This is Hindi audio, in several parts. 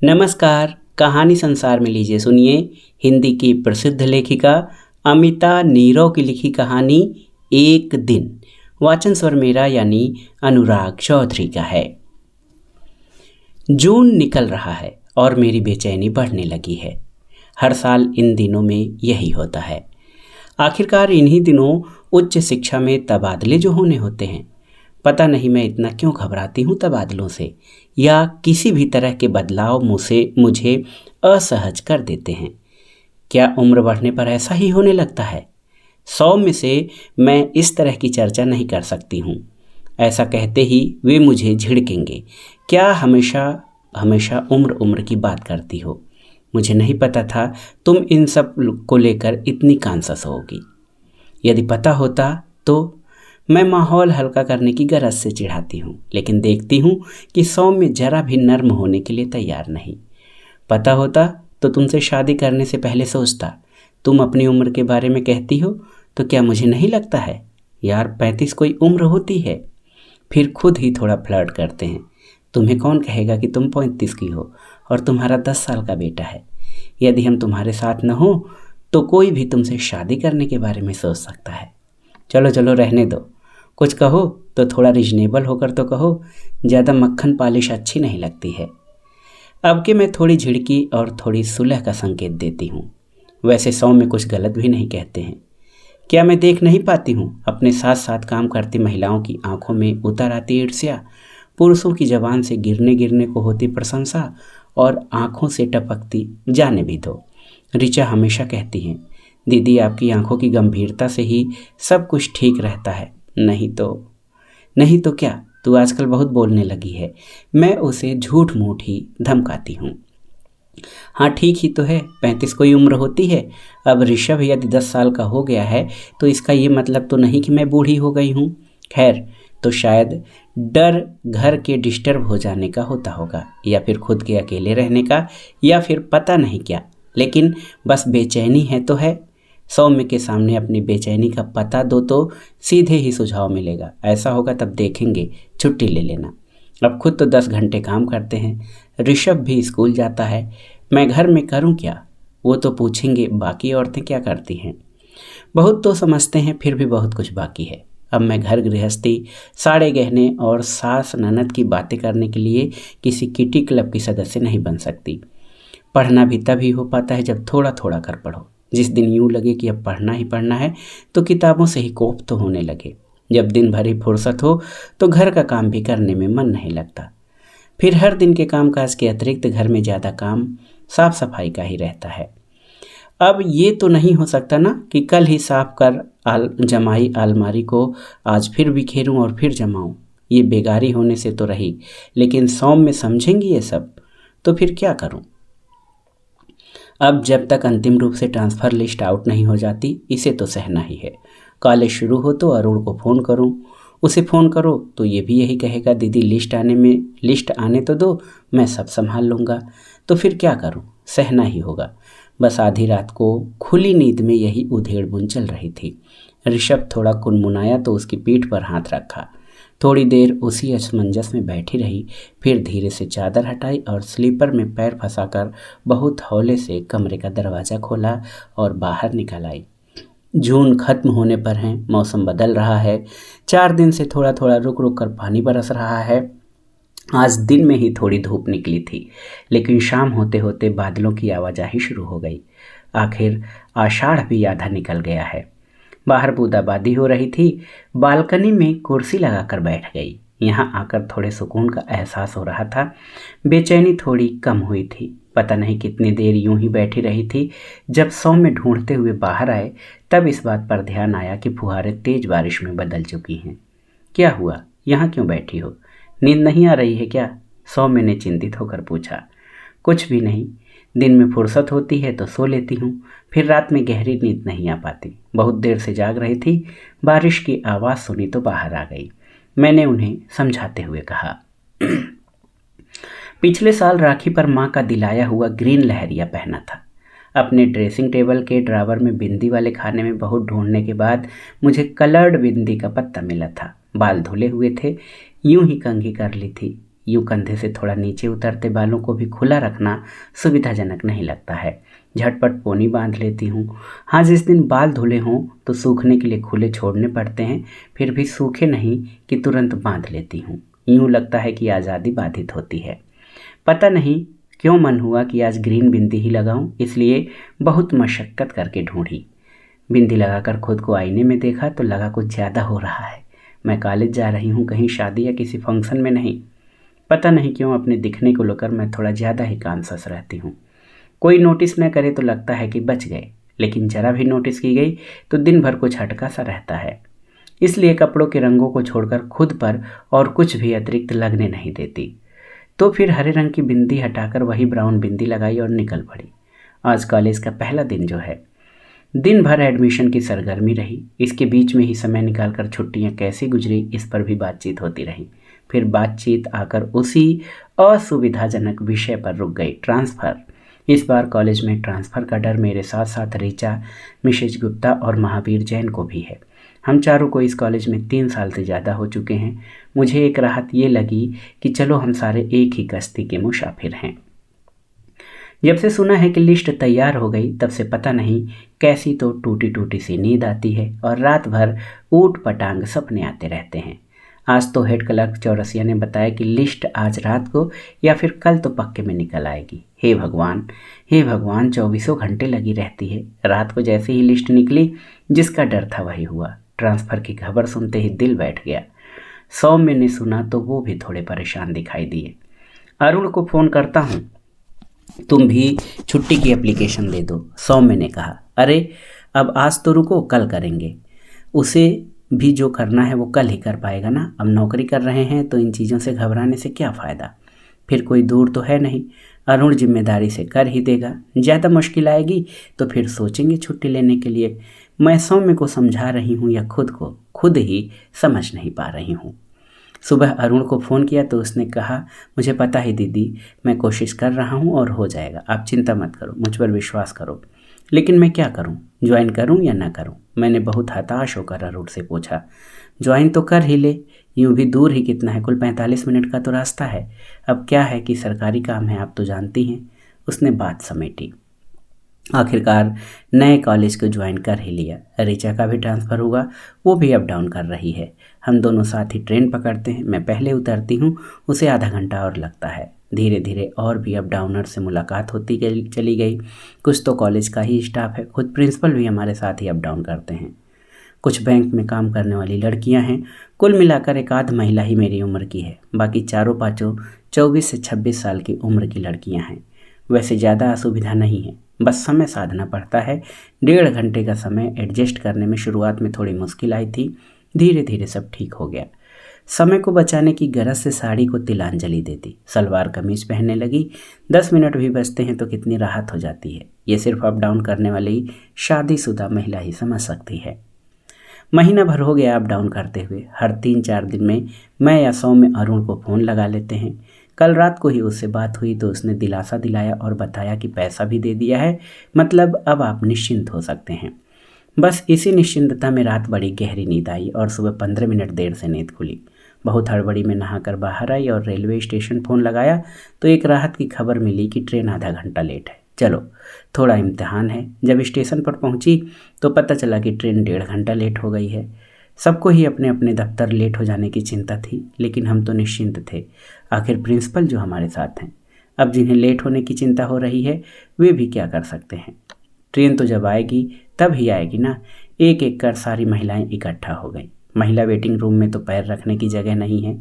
नमस्कार। कहानी संसार में लीजिए सुनिए हिंदी की प्रसिद्ध लेखिका अमिता नीरव की लिखी कहानी एक दिन। वाचन स्वर मेरा यानी अनुराग चौधरी का है। जून निकल रहा है और मेरी बेचैनी बढ़ने लगी है। हर साल इन दिनों में यही होता है। आखिरकार इन्हीं दिनों उच्च शिक्षा में तबादले जो होने होते हैं। पता नहीं मैं इतना क्यों घबराती हूँ तबादलों से, या किसी भी तरह के बदलाव मुझे असहज कर देते हैं। क्या उम्र बढ़ने पर ऐसा ही होने लगता है? 100 में से मैं इस तरह की चर्चा नहीं कर सकती हूँ। ऐसा कहते ही वे मुझे झिड़केंगे। क्या हमेशा हमेशा उम्र उम्र की बात करती हो? मुझे नहीं पता था तुम इन सब को लेकर इतनी कॉन्शस होगी। यदि पता होता तो मैं माहौल हल्का करने की गरज से चिढ़ाती हूँ, लेकिन देखती हूँ कि सौम्य जरा भी नर्म होने के लिए तैयार नहीं। पता होता तो तुमसे शादी करने से पहले सोचता। तुम अपनी उम्र के बारे में कहती हो तो क्या मुझे नहीं लगता है? यार 35 कोई उम्र होती है? फिर खुद ही थोड़ा फ्लर्ट करते हैं। तुम्हें कौन कहेगा कि तुम 35 की हो और तुम्हारा 10 साल का बेटा है? यदि हम तुम्हारे साथ न हो तो कोई भी तुमसे शादी करने के बारे में सोच सकता है। चलो चलो रहने दो। कुछ कहो तो थोड़ा रिजनेबल होकर तो कहो। ज़्यादा मक्खन पॉलिश अच्छी नहीं लगती है। अब कि मैं थोड़ी झिड़की और थोड़ी सुलह का संकेत देती हूँ। वैसे 100 में कुछ गलत भी नहीं कहते हैं। क्या मैं देख नहीं पाती हूँ अपने साथ साथ काम करती महिलाओं की आंखों में उतर आती ईर्ष्या, पुरुषों की जबान से गिरने गिरने को होती प्रशंसा और आंखों से टपकती जाने भी दो। ऋचा हमेशा कहती हैं, दीदी आपकी आंखों की गंभीरता से ही सब कुछ ठीक रहता है। नहीं तो क्या, तू आजकल बहुत बोलने लगी है। मैं उसे झूठ मूठ ही धमकाती हूँ। हाँ ठीक ही तो है, 35 कोई उम्र होती है। अब ऋषभ यदि 10 साल का हो गया है तो इसका ये मतलब तो नहीं कि मैं बूढ़ी हो गई हूँ। खैर, तो शायद डर घर के डिस्टर्ब हो जाने का होता होगा, या फिर खुद के अकेले रहने का, या फिर पता नहीं क्या। लेकिन बस बेचैनी है तो है। सौम्य के सामने अपनी बेचैनी का पता दो तो सीधे ही सुझाव मिलेगा। ऐसा होगा तब देखेंगे, छुट्टी ले लेना। अब खुद तो 10 घंटे काम करते हैं। ऋषभ भी स्कूल जाता है। मैं घर में करूं क्या? वो तो पूछेंगे बाकी औरतें क्या करती हैं। बहुत तो समझते हैं, फिर भी बहुत कुछ बाकी है। अब मैं घर गृहस्थी, साड़े गहने और सास ननद की बातें करने के लिए किसी किटी क्लब की सदस्य नहीं बन सकती। पढ़ना भी तभी हो पाता है जब थोड़ा थोड़ा कर पढ़ो। जिस दिन यूं लगे कि अब पढ़ना ही पढ़ना है तो किताबों से ही कोफ तो होने लगे। जब दिन भर ही फुर्सत हो तो घर का काम भी करने में मन नहीं लगता। फिर हर दिन के कामकाज के अतिरिक्त घर में ज़्यादा काम साफ सफाई का ही रहता है। अब ये तो नहीं हो सकता ना कि कल ही साफ कर जमाई अलमारी को आज फिर बिखेरूं और फिर जमाऊं। ये बेगारी होने से तो रही, लेकिन सौम्य समझेंगी ये सब, तो फिर क्या करूं? अब जब तक अंतिम रूप से ट्रांसफ़र लिस्ट आउट नहीं हो जाती, इसे तो सहना ही है। कॉलेज शुरू हो तो अरुण को फ़ोन करूं, उसे फ़ोन करो तो ये भी यही कहेगा, दीदी लिस्ट आने तो दो, मैं सब संभाल लूँगा। तो फिर क्या करूं? सहना ही होगा। बस आधी रात को खुली नींद में यही उधेड़ बुन चल रही थी। ऋषभ थोड़ा कुनमुनाया तो उसकी पीठ पर हाथ रखा। थोड़ी देर उसी असमंजस में बैठी रही, फिर धीरे से चादर हटाई और स्लीपर में पैर फंसाकर बहुत हौले से कमरे का दरवाज़ा खोला और बाहर निकल आई। जून खत्म होने पर है, मौसम बदल रहा है। 4 दिन से थोड़ा थोड़ा रुक रुक कर पानी बरस रहा है। आज दिन में ही थोड़ी धूप निकली थी, लेकिन शाम होते होते बादलों की आवाजाही शुरू हो गई। आखिर आषाढ़ भी आधा निकल गया है। बाहर बूंदाबांदी हो रही थी। बालकनी में कुर्सी लगाकर बैठ गई। यहाँ आकर थोड़े सुकून का एहसास हो रहा था। बेचैनी थोड़ी कम हुई थी। पता नहीं कितनी देर यूं ही बैठी रही थी। जब सौम्य ढूंढते हुए बाहर आए तब इस बात पर ध्यान आया कि फुहारें तेज बारिश में बदल चुकी हैं। क्या हुआ, यहाँ क्यों बैठी हो? नींद नहीं आ रही है क्या? सौम्य ने चिंतित होकर पूछा। कुछ भी नहीं, दिन में फुर्सत होती है तो सो लेती हूँ, फिर रात में गहरी नींद नहीं आ पाती। बहुत देर से जाग रही थी। बारिश की आवाज़ सुनी तो बाहर आ गई। मैंने उन्हें समझाते हुए कहा, पिछले साल राखी पर माँ का दिलाया हुआ ग्रीन लहरिया पहना था। अपने ड्रेसिंग टेबल के ड्रावर में बिंदी वाले खाने में बहुत ढूंढने के बाद मुझे कलर्ड बिंदी का पत्ता मिला था। बाल धुले हुए थे, यूं ही कंघी कर ली थी। यूँ कंधे से थोड़ा नीचे उतरते बालों को भी खुला रखना सुविधाजनक नहीं लगता है। झटपट पोनी बांध लेती हूँ। हाँ, जिस दिन बाल धुले हों तो सूखने के लिए खुले छोड़ने पड़ते हैं, फिर भी सूखे नहीं कि तुरंत बांध लेती हूँ। यूँ लगता है कि आज़ादी बाधित होती है। पता नहीं क्यों मन हुआ कि आज ग्रीन बिंदी ही लगाऊं, इसलिए बहुत मशक्क़त करके ढूंढी। बिंदी लगाकर खुद को आईने में देखा तो लगा कुछ ज़्यादा हो रहा है। मैं कॉलेज जा रही हूँ, कहीं शादी या किसी फंक्शन में नहीं। पता नहीं क्यों अपने दिखने को लेकर मैं थोड़ा ज़्यादा ही कॉन्शियस रहती हूँ। कोई नोटिस न करे तो लगता है कि बच गए, लेकिन ज़रा भी नोटिस की गई तो दिन भर कुछ हटका सा रहता है। इसलिए कपड़ों के रंगों को छोड़कर खुद पर और कुछ भी अतिरिक्त लगने नहीं देती। तो फिर हरे रंग की बिंदी हटाकर वही ब्राउन बिंदी लगाई और निकल पड़ी। आज कॉलेज का पहला दिन जो है। दिन भर एडमिशन की सरगर्मी रही। इसके बीच में ही समय निकालकर छुट्टियां कैसे गुजरी इस पर भी बातचीत होती रही। फिर बातचीत आकर उसी असुविधाजनक विषय पर रुक गई, ट्रांसफ़र। इस बार कॉलेज में ट्रांसफ़र का डर मेरे साथ साथ ऋचा, मिसेज गुप्ता और महावीर जैन को भी है। हम चारों को इस कॉलेज में 3 साल से ज़्यादा हो चुके हैं। मुझे एक राहत ये लगी कि चलो हम सारे एक ही कश्ती के मुसाफिर हैं। जब से सुना है कि लिस्ट तैयार हो गई तब से पता नहीं कैसी तो टूटी टूटी सी नींद आती है और रात भर ऊट पटांग सपने आते रहते हैं। आज तो हेड क्लर्क चौरसिया ने बताया कि लिस्ट आज रात को या फिर कल तो पक्के में निकल आएगी। हे भगवान, हे भगवान, 24 घंटे लगी रहती है। रात को जैसे ही लिस्ट निकली, जिसका डर था वही हुआ। ट्रांसफ़र की खबर सुनते ही दिल बैठ गया। सौम्य ने सुना तो वो भी थोड़े परेशान दिखाई दिए। अरुण को फ़ोन करता हूँ, तुम भी छुट्टी की एप्लीकेशन दे दो, सौम्य ने कहा। अरे अब आज तो रुको, कल करेंगे। उसे भी जो करना है वो कल ही कर पाएगा ना। अब नौकरी कर रहे हैं तो इन चीज़ों से घबराने से क्या फ़ायदा। फिर कोई दूर तो है नहीं, अरुण जिम्मेदारी से कर ही देगा। ज़्यादा मुश्किल आएगी तो फिर सोचेंगे छुट्टी लेने के लिए। मैं सौम्य को समझा रही हूँ या खुद को खुद ही समझ नहीं पा रही हूँ। सुबह अरुण को फ़ोन किया तो उसने कहा, मुझे पता है दीदी, मैं कोशिश कर रहा हूँ और हो जाएगा, आप चिंता मत करो, मुझ पर विश्वास करो। लेकिन मैं क्या करूँ, ज्वाइन करूँ या ना करूँ? मैंने बहुत हताश होकर अरुण से पूछा। ज्वाइन तो कर ही ले, यूँ भी दूर ही कितना है, कुल 45 मिनट का तो रास्ता है। अब क्या है कि सरकारी काम है, आप तो जानती हैं। उसने बात समेटी। आखिरकार नए कॉलेज को ज्वाइन कर ही लिया। ऋचा का भी ट्रांसफ़र हुआ, वो भी अप डाउन कर रही है। हम दोनों साथ ही ट्रेन पकड़ते हैं। मैं पहले उतरती हूँ, उसे आधा घंटा और लगता है। धीरे धीरे और भी अप डाउनर से मुलाकात होती चली गई। कुछ तो कॉलेज का ही स्टाफ है, खुद प्रिंसिपल भी हमारे साथ ही अप डाउन करते हैं। कुछ बैंक में काम करने वाली लड़कियां हैं। कुल मिलाकर एक आध महिला ही मेरी उम्र की है, बाकी चारों पाँचों 24 से 26 साल की उम्र की लड़कियां हैं। वैसे ज़्यादा असुविधा नहीं है, बस समय साधना पड़ता है। 1.5 घंटे का समय एडजस्ट करने में शुरुआत में थोड़ी मुश्किल आई थी, धीरे धीरे सब ठीक हो गया। समय को बचाने की गरज से साड़ी को तिलांजलि देती, सलवार कमीज पहनने लगी। 10 मिनट भी बचते हैं तो कितनी राहत हो जाती है। ये सिर्फ अप डाउन करने वाली शादीशुदा महिला ही समझ सकती है। महीना भर हो गया अप डाउन करते हुए। हर 3-4 दिन में मैं या सौम्य अरुण को फ़ोन लगा लेते हैं। कल रात को ही उससे बात हुई तो उसने दिलासा दिलाया और बताया कि पैसा भी दे दिया है, मतलब अब आप निश्चिंत हो सकते हैं। बस इसी निश्चिंतता में रात बड़ी गहरी नींद आई और सुबह 15 मिनट देर से नींद खुली। बहुत हड़बड़ी में नहाकर बाहर आई और रेलवे स्टेशन फ़ोन लगाया तो एक राहत की खबर मिली कि ट्रेन आधा घंटा लेट है। चलो, थोड़ा इम्तिहान है। जब स्टेशन पर पहुंची तो पता चला कि ट्रेन 1.5 घंटा लेट हो गई है। सबको ही अपने अपने दफ्तर लेट हो जाने की चिंता थी, लेकिन हम तो निश्चिंत थे। आखिर प्रिंसिपल जो हमारे साथ हैं। अब जिन्हें लेट होने की चिंता हो रही है वे भी क्या कर सकते हैं। ट्रेन तो जब आएगी तब ही आएगी ना। एक एक कर सारी महिलाएं इकट्ठा हो गई। महिला वेटिंग रूम में तो पैर रखने की जगह नहीं है।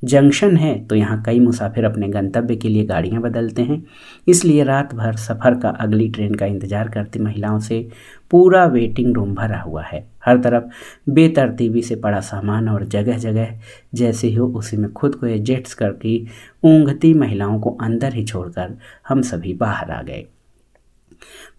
जंक्शन है तो यहाँ कई मुसाफिर अपने गंतव्य के लिए गाड़ियाँ बदलते हैं, इसलिए रात भर सफ़र का अगली ट्रेन का इंतज़ार करती महिलाओं से पूरा वेटिंग रूम भरा हुआ है। हर तरफ बेतरतीबी से पड़ा सामान और जगह जगह जैसे हो उसी में खुद को एडजस्ट करके ऊँघती महिलाओं को अंदर ही छोड़कर हम सभी बाहर आ गए।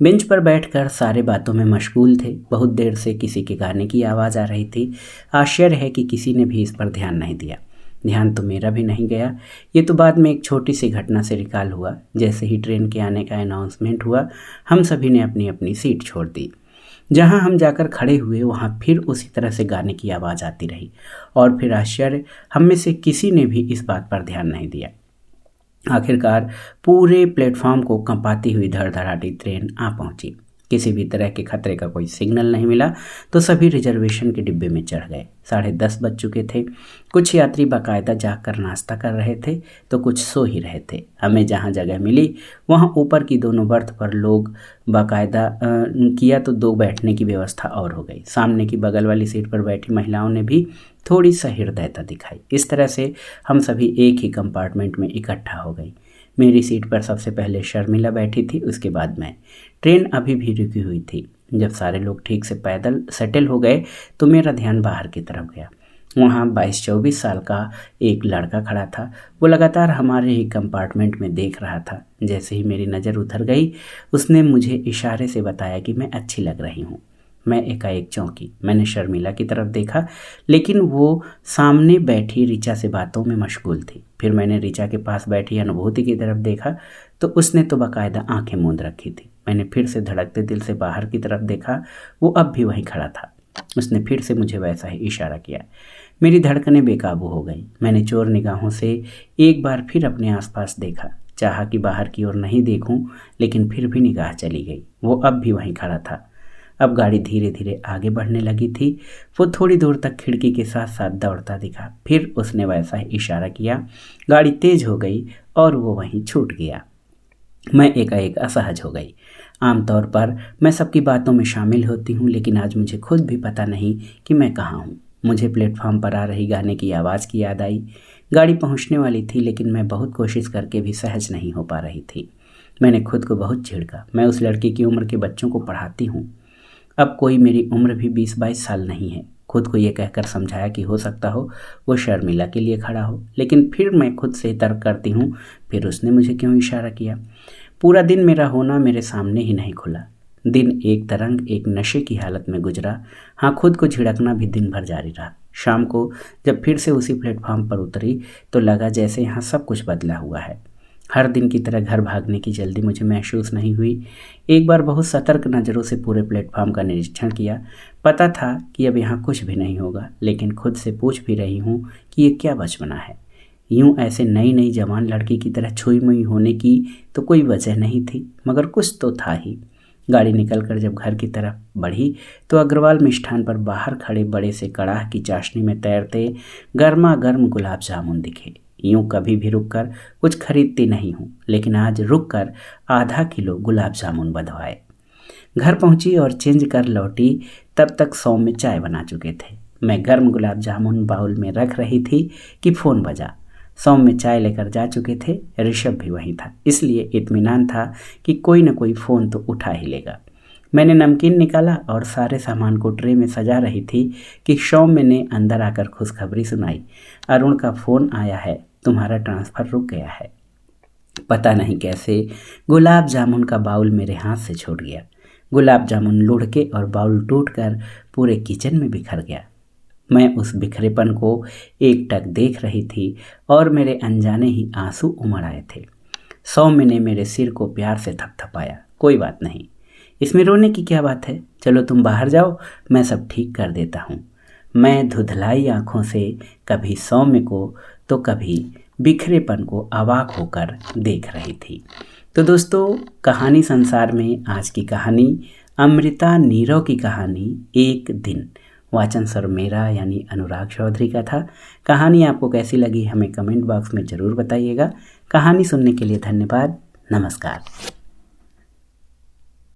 बेंच पर बैठकर सारे बातों में मशगूल थे। बहुत देर से किसी के गाने की आवाज़ आ रही थी। आश्चर्य है कि किसी ने भी इस पर ध्यान नहीं दिया। ध्यान तो मेरा भी नहीं गया। ये तो बाद में एक छोटी सी घटना से रिकॉल हुआ। जैसे ही ट्रेन के आने का अनाउंसमेंट हुआ, हम सभी ने अपनी अपनी सीट छोड़ दी। जहाँ हम जाकर खड़े हुए वहाँ फिर उसी तरह से गाने की आवाज़ आती रही और फिर आश्चर्य, हम में से किसी ने भी इस बात पर ध्यान नहीं दिया। आखिरकार पूरे प्लेटफॉर्म को कंपाती हुई धड़धड़ाती ट्रेन आ पहुंची। किसी भी तरह के खतरे का कोई सिग्नल नहीं मिला तो सभी रिजर्वेशन के डिब्बे में चढ़ गए। 10:30 बज चुके थे। कुछ यात्री बाकायदा जाकर नाश्ता कर रहे थे तो कुछ सो ही रहे थे। हमें जहां जगह मिली वहां ऊपर की दोनों बर्थ पर लोग बाकायदा किया तो 2 बैठने की व्यवस्था और हो गई। सामने की बगल वाली सीट पर बैठी महिलाओं ने भी थोड़ी सहृदयता दिखाई। इस तरह से हम सभी एक ही कंपार्टमेंट में इकट्ठा हो गई। मेरी सीट पर सबसे पहले शर्मिला बैठी थी, उसके बाद मैं। ट्रेन अभी भी रुकी हुई थी। जब सारे लोग ठीक से पैदल सेटल हो गए तो मेरा ध्यान बाहर की तरफ गया। वहाँ 22-24 साल का एक लड़का खड़ा था। वो लगातार हमारे ही कंपार्टमेंट में देख रहा था। जैसे ही मेरी नज़र उतर गई उसने मुझे इशारे से बताया कि मैं अच्छी लग रही हूँ। मैं एकाएक चौंकी। मैंने शर्मिला की तरफ देखा लेकिन वो सामने बैठी ऋचा से बातों में मशगूल थी। फिर मैंने ऋचा के पास बैठी अनुभूति की तरफ देखा तो उसने तो बाकायदा आंखें मूंद रखी थी। मैंने फिर से धड़कते दिल से बाहर की तरफ देखा, वो अब भी वहीं खड़ा था। उसने फिर से मुझे वैसा ही इशारा किया। मेरी धड़कनें बेकाबू हो गई। मैंने चोर निगाहों से एक बार फिर अपने आसपास देखा। चाहा कि बाहर की ओर नहीं देखूं, लेकिन फिर भी निगाह चली गई। वो अब भी वहीं खड़ा था। अब गाड़ी धीरे धीरे आगे बढ़ने लगी थी। वो थोड़ी दूर तक खिड़की के साथ साथ दौड़ता दिखा। फिर उसने वैसा ही इशारा किया। गाड़ी तेज हो गई और वो वहीं छूट गया। मैं एकाएक असहज हो गई। आमतौर पर मैं सबकी बातों में शामिल होती हूँ, लेकिन आज मुझे खुद भी पता नहीं कि मैं कहाँ हूँ। मुझे प्लेटफॉर्म पर आ रही गाने की आवाज़ की याद आई। गाड़ी पहुँचने वाली थी लेकिन मैं बहुत कोशिश करके भी सहज नहीं हो पा रही थी। मैंने खुद को बहुत झिड़का। मैं उस लड़की की उम्र के बच्चों को पढ़ाती हूँ। अब कोई मेरी उम्र भी 20-22 साल नहीं है। खुद को ये कहकर समझाया कि हो सकता हो वो शर्मिला के लिए खड़ा हो, लेकिन फिर मैं खुद से तर्क करती हूँ, फिर उसने मुझे क्यों इशारा किया। पूरा दिन मेरा होना मेरे सामने ही नहीं खुला। दिन एक तरंग, एक नशे की हालत में गुजरा। हाँ, खुद को झिड़कना भी दिन भर जारी रहा। शाम को जब फिर से उसी प्लेटफॉर्म पर उतरी तो लगा जैसे यहाँ सब कुछ बदला हुआ है। हर दिन की तरह घर भागने की जल्दी मुझे महसूस नहीं हुई। एक बार बहुत सतर्क नज़रों से पूरे प्लेटफॉर्म का निरीक्षण किया। पता था कि अब यहाँ कुछ भी नहीं होगा, लेकिन खुद से पूछ भी रही हूँ कि ये क्या बचपना है। यूं ऐसे नई नई जवान लड़की की तरह छुई मुई होने की तो कोई वजह नहीं थी, मगर कुछ तो था ही। गाड़ी निकलकर जब घर की तरफ बढ़ी तो अग्रवाल मिष्ठान पर बाहर खड़े बड़े से कड़ाह की चाशनी में तैरते गर्मा गर्म गुलाब जामुन दिखे। यूं कभी भी रुककर कुछ खरीदती नहीं हूँ, लेकिन आज रुककर आधा किलो गुलाब जामुन बंधवाए। घर पहुंची और चेंज कर लौटी, तब तक सौम्य चाय बना चुके थे। मैं गर्म गुलाब जामुन बाउल में रख रही थी कि फ़ोन बजा। सौम्य चाय लेकर जा चुके थे। ऋषभ भी वहीं था, इसलिए इत्मीनान था कि कोई न कोई फ़ोन तो उठा ही लेगा। मैंने नमकीन निकाला और सारे सामान को ट्रे में सजा रही थी कि सौम्य ने अंदर आकर खुशखबरी सुनाई। अरुण का फ़ोन आया है, तुम्हारा ट्रांसफ़र रुक गया है। पता नहीं कैसे गुलाब जामुन का बाउल मेरे हाथ से छूट गया। गुलाब जामुन लुढ़के और बाउल टूटकर पूरे किचन में बिखर गया। मैं उस बिखरेपन को एकटक देख रही थी और मेरे अनजाने ही आंसू उमड़ आए थे। सौम्य ने मेरे सिर को प्यार से थपथपाया। कोई बात नहीं, इसमें रोने की क्या बात है। चलो तुम बाहर जाओ, मैं सब ठीक कर देता हूँ। मैं धुधलाई आँखों से कभी सौम्य को तो कभी बिखरेपन को अवाक होकर देख रही थी। तो दोस्तों, कहानी संसार में आज की कहानी अमृता नीरव की कहानी एक दिन। वाचन सर मेरा यानी अनुराग चौधरी का था। कहानी आपको कैसी लगी हमें कमेंट बॉक्स में ज़रूर बताइएगा। कहानी सुनने के लिए धन्यवाद। नमस्कार।